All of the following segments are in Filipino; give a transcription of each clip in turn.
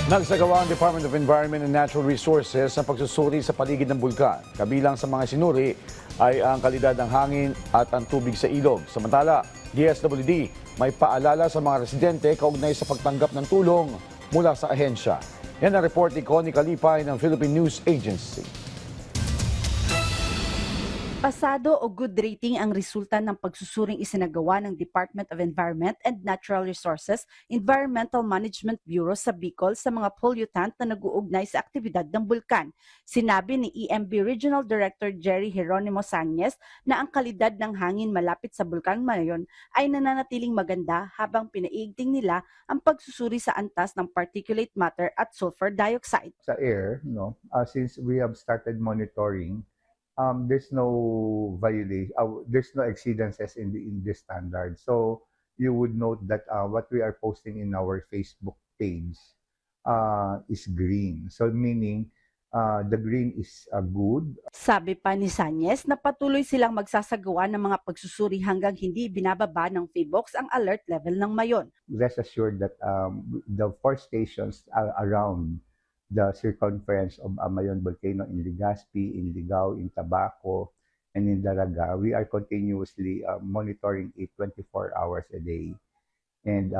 Nagsagawa ang Department of Environment and Natural Resources sa pagsusuri sa paligid ng bulkan. Kabilang sa mga sinuri ay ang kalidad ng hangin at ang tubig sa ilog. Samantala, DSWD may paalala sa mga residente kaugnay sa pagtanggap ng tulong mula sa ahensya. Yan ang report ni Connie Kalipay ng Philippine News Agency. Pasado o good rating ang resulta ng pagsusuring isinagawa ng Department of Environment and Natural Resources Environmental Management Bureau sa Bicol sa mga pollutant na nag-uugnay sa aktibidad ng bulkan. Sinabi ni EMB Regional Director Jerry Geronimo Sañez na ang kalidad ng hangin malapit sa bulkan Mayon ay nananatiling maganda habang pinaiigting nila ang pagsusuri sa antas ng particulate matter at sulfur dioxide. Sa air, since we have started monitoring, there's no violation, there's no exceedances in this standard. So you would note that what we are posting in our Facebook page is green. So meaning the green is good. Sabi pa ni Sañez na patuloy silang magsasagawa ng mga pagsusuri hanggang hindi binababa ng PHIVOLCS ang alert level ng Mayon. Rest assured that the 4 stations around the circumference of Amayon volcano in Legazpi, in Ligao, in Tabaco, and in Daraga, we are continuously monitoring it 24 hours a day and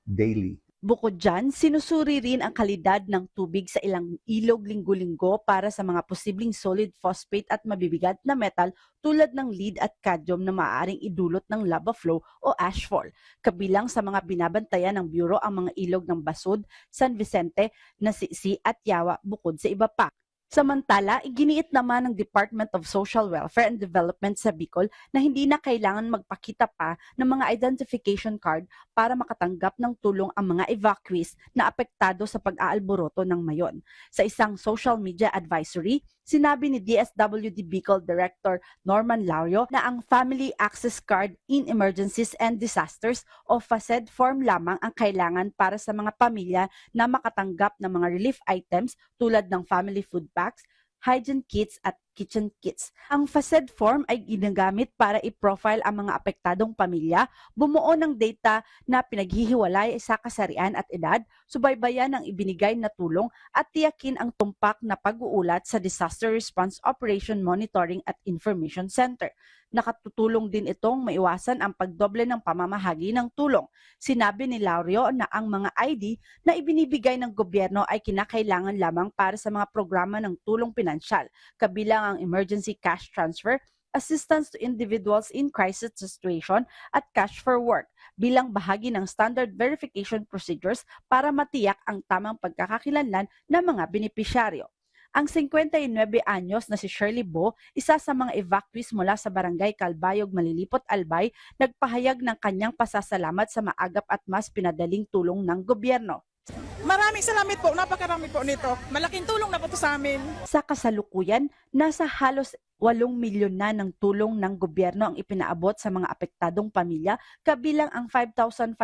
daily. Bukod dyan, sinusuri rin ang kalidad ng tubig sa ilang ilog linggo-linggo para sa mga posibleng solid phosphate at mabibigat na metal tulad ng lead at cadmium na maaaring idulot ng lava flow o ashfall. Kabilang sa mga binabantayan ng Bureau ang mga ilog ng Basud, San Vicente, Nasisi at Yawa bukod sa iba pa. Samantala, iginiit naman ng Department of Social Welfare and Development sa Bicol na hindi na kailangan magpakita pa ng mga identification card para makatanggap ng tulong ang mga evacuees na apektado sa pag-aalboroto ng Mayon. Sa isang social media advisory, sinabi ni DSWD Bicol Director Norman Laurio na ang Family Access Card in Emergencies and Disasters o FACED form lamang ang kailangan para sa mga pamilya na makatanggap ng mga relief items tulad ng family food packs, hygiene kits at kitchen kits. Ang FACED form ay ginagamit para i-profile ang mga apektadong pamilya, bumuo ng data na pinaghihiwalay sa kasarian at edad, subaybayan ang ibinigay na tulong at tiyakin ang tumpak na pag-uulat sa Disaster Response Operation Monitoring at Information Center. Nakatutulong din itong maiwasan ang pagdoble ng pamamahagi ng tulong. Sinabi ni Laurio na ang mga ID na ibinibigay ng gobyerno ay kinakailangan lamang para sa mga programa ng tulong pinansyal, kabilang ang emergency cash transfer, assistance to individuals in crisis situation at cash for work bilang bahagi ng standard verification procedures para matiyak ang tamang pagkakakilanlan ng mga benepisyaryo. Ang 59 anyos na si Shirley Bo, isa sa mga evacuees mula sa barangay Calbayog, Malilipot, Albay, nagpahayag ng kanyang pasasalamat sa maagap at mas pinadaling tulong ng gobyerno. Maraming salamat po, napakarami po nito. Malaking tulong na po ito sa amin. Sa kasalukuyan, nasa halos 8 milyon na ng tulong ng gobyerno ang ipinaabot sa mga apektadong pamilya, kabilang ang 5,538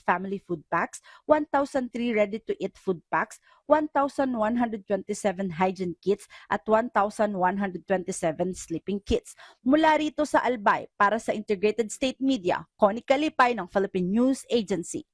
family food packs, 1,003 ready-to-eat food packs, 1,127 hygiene kits at 1,127 sleeping kits. Mula rito sa Albay, para sa Integrated State Media, Connie Kalipay ng Philippine News Agency.